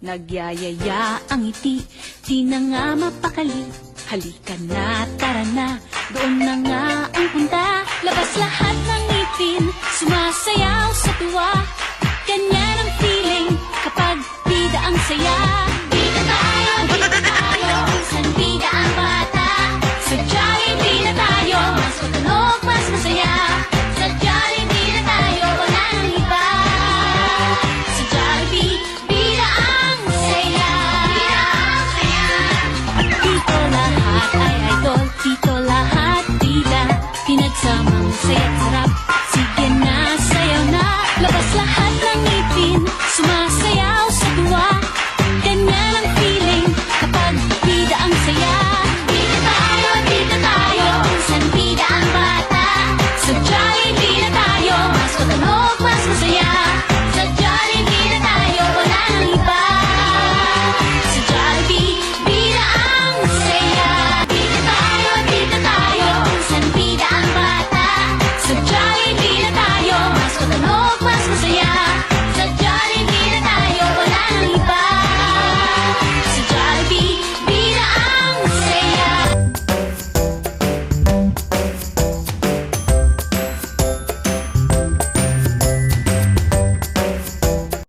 Nagyayaya ang ngiti, di na nga mapakali. Halika na, tara na, doon na nga ang punta. Labas lahat ng ngipin, sumasayaw sa tuwa. Ganyan ang feeling kapag bida ang saya.